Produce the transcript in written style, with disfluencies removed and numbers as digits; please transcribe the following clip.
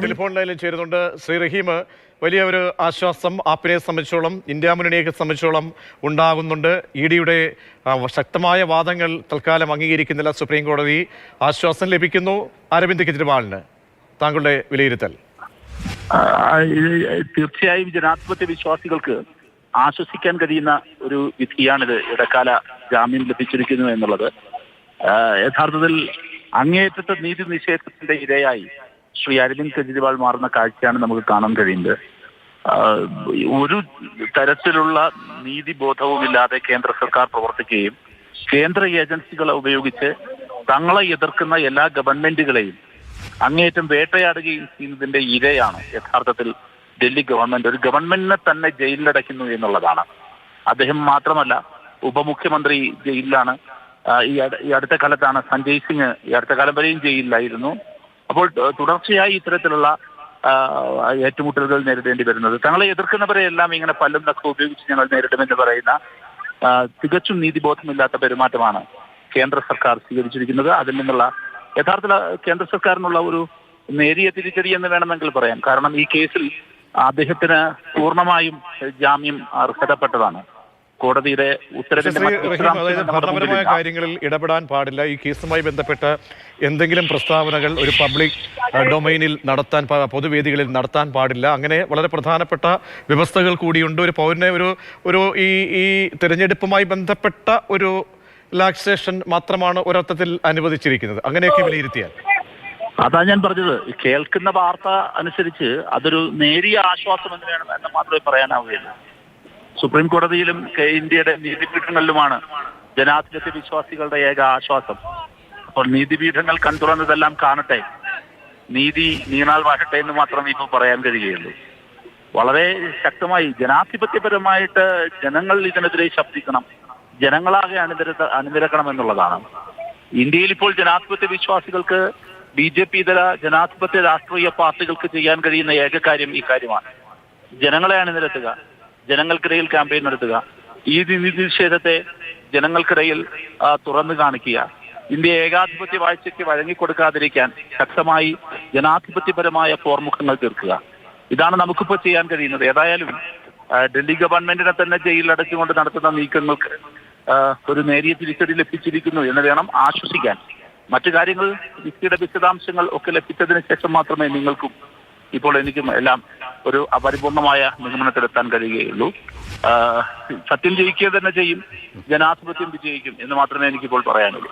Telephone ലൈനിൽ ചേരുന്നുണ്ട് ശ്രീ റഹീം. വലിയ ഒരു ആശ്വാസം ആപ്പിനെ സംബന്ധിച്ചോളം, ഇന്ത്യ മുന്നണിയെ സംബന്ധിച്ചോളം ഉണ്ടാകുന്നുണ്ട്. ഇഡിയുടെ ശക്തമായ വാദങ്ങൾ തൽക്കാലം അംഗീകരിക്കുന്നില്ല സുപ്രീം കോടതി. ആശ്വാസം ലഭിക്കുന്നു അരവിന്ദ് കെജ്രിവാളിന്. താങ്കളുടെ വിലയിരുത്തൽ? തീർച്ചയായും ജനാധിപത്യ വിശ്വാസികൾക്ക് ആശ്വസിക്കാൻ കഴിയുന്ന ഒരു വിധിയാണിത്. ഇടക്കാല ജാമ്യം ലഭിച്ചിരിക്കുന്നു എന്നുള്ളത് യഥാർത്ഥത്തിൽ അങ്ങേയറ്റത്തെ നീതി നിഷേധത്തിന്റെ ഇരയായി ശ്രീ അരവിന്ദ് കെജ്രിവാൾ മാറുന്ന കാഴ്ചയാണ് നമുക്ക് കാണാൻ കഴിയുന്നത്. ഒരു തരത്തിലുള്ള നീതിബോധവുമില്ലാതെ കേന്ദ്ര സർക്കാർ പ്രവർത്തിക്കുകയും കേന്ദ്ര ഏജൻസികളെ ഉപയോഗിച്ച് തങ്ങളെ എതിർക്കുന്ന എല്ലാ ഗവൺമെന്റുകളെയും അങ്ങേയറ്റം വേട്ടയാടുകയും ചെയ്യുന്നതിന്റെ ഇരയാണ് യഥാർത്ഥത്തിൽ ഡൽഹി ഗവൺമെന്റ്. ഒരു ഗവൺമെന്റിനെ തന്നെ ജയിലിലടയ്ക്കുന്നു എന്നുള്ളതാണ്. അദ്ദേഹം മാത്രമല്ല, ഉപമുഖ്യമന്ത്രി ജയിലിലാണ്. ഈ അടുത്ത കാലത്താണ് സഞ്ജയ് സിംഗ് ഈ അടുത്ത കാലം വരെയും ജയിലിലായിരുന്നു. അപ്പോൾ തുടർച്ചയായി ഇത്തരത്തിലുള്ള ഏറ്റുമുട്ടലുകൾ നേരിടേണ്ടി വരുന്നത്. തങ്ങളെ എതിർക്കുന്നവരെ എല്ലാം ഇങ്ങനെ പല്ലും നഖം ഉപയോഗിച്ച് ഞങ്ങൾ നേരിടുമെന്ന് പറയുന്ന തികച്ചും നീതിബോധമില്ലാത്ത പെരുമാറ്റമാണ് കേന്ദ്ര സർക്കാർ സ്വീകരിച്ചിരിക്കുന്നത്. അതിൽ നിന്നുള്ള യഥാർത്ഥ കേന്ദ്ര സർക്കാരിനുള്ള ഒരു നേരിയ തിരിച്ചടി എന്ന് വേണമെങ്കിൽ പറയാം. കാരണം ഈ കേസിൽ അദ്ദേഹത്തിന് പൂർണ്ണമായും ജാമ്യം അർഹതപ്പെട്ടതാണ്. കോടതിയുടെ ഉത്തരവിന്റെ ഭരണപരമായ കാര്യങ്ങളിൽ ഇടപെടാൻ പാടില്ല. ഈ കേസുമായി ബന്ധപ്പെട്ട് എന്തെങ്കിലും പ്രസ്താവനകൾ ഒരു പബ്ലിക് ഡൊമൈനിൽ നടത്താൻ, പൊതുവേദികളിൽ നടത്താൻ പാടില്ല. അങ്ങനെ വളരെ പ്രധാനപ്പെട്ട വ്യവസ്ഥകൾ കൂടിയുണ്ട്. ഒരു പൗരനെ ഒരു ഈ തിരഞ്ഞെടുപ്പുമായി ബന്ധപ്പെട്ട ഒരു റിലാക്സേഷൻ മാത്രമാണ് ഒരർത്ഥത്തിൽ അനുവദിച്ചിരിക്കുന്നത്. അങ്ങനെയൊക്കെ വിലയിരുത്തിയാൽ അതാ ഞാൻ പറഞ്ഞത്. കേൾക്കുന്ന വാർത്ത അനുസരിച്ച് അതൊരു നേരിയ ആശ്വാസം എന്ന് വേണം എന്ന് മാത്രമേ പറയാനാവുകയുള്ളൂ. സുപ്രീം കോടതിയിലും ഇന്ത്യയുടെ നീതിപീഠങ്ങളിലുമാണ് ജനാധിപത്യ വിശ്വാസികളുടെ ഏക ആശ്വാസം. അപ്പോൾ നീതിപീഠങ്ങൾ കൺതുറന്നതെല്ലാം കാണട്ടെ, നീതി നീണാൽ വാഴട്ടെ എന്ന് മാത്രമേ ഇപ്പോൾ പറയാൻ കഴിയുകയുള്ളൂ. വളരെ ശക്തമായി ജനാധിപത്യപരമായിട്ട് ജനങ്ങൾ ഇതിനെതിരെ ശബ്ദിക്കണം, ജനങ്ങളാകെ അണിനിരക്കണം എന്നുള്ളതാണ്. ഇന്ത്യയിൽ ഇപ്പോൾ ജനാധിപത്യ വിശ്വാസികൾക്ക് BJP ഇതര ജനാധിപത്യ രാഷ്ട്രീയ പാർട്ടികൾക്ക് ചെയ്യാൻ കഴിയുന്ന ഏക കാര്യം ഈ കാര്യമാണ്. ജനങ്ങളെ അണിനിരത്തുക, ജനങ്ങൾക്കിടയിൽ ക്യാമ്പയിൻ നടത്തുക, ഈ നീതി നിഷേധത്തെ ജനങ്ങൾക്കിടയിൽ തുറന്നു കാണിക്കുക, ഇന്ത്യ ഏകാധിപത്യ വാഴ്ചയ്ക്ക് വഴങ്ങിക്കൊടുക്കാതിരിക്കാൻ ശക്തമായി ജനാധിപത്യപരമായ പോർമുഖങ്ങൾ തീർക്കുക. ഇതാണ് നമുക്കിപ്പോൾ ചെയ്യാൻ കഴിയുന്നത്. ഏതായാലും ഡൽഹി ഗവൺമെന്റിനെ തന്നെ ജയിലിലടച്ചുകൊണ്ട് നടത്തുന്ന നീക്കങ്ങൾക്ക് ഒരു നേരിയ തിരിച്ചടി ലഭിച്ചിരിക്കുന്നു എന്ന് വേണം ആശ്വസിക്കാൻ. മറ്റു കാര്യങ്ങൾ, വിധിയുടെ വിശദാംശങ്ങൾ ഒക്കെ ലഭിച്ചതിന് ശേഷം മാത്രമേ നിങ്ങൾക്കും ഇപ്പോൾ എനിക്കും എല്ലാം ഒരു അപരിപൂർണമായ നിഗമനത്തിലെത്താൻ കഴിയുകയുള്ളൂ. സത്യം ജയിക്കുക തന്നെ ചെയ്യും, ജനാധിപത്യം വിജയിക്കും എന്ന് മാത്രമേ എനിക്കിപ്പോൾ പറയാനുള്ളൂ.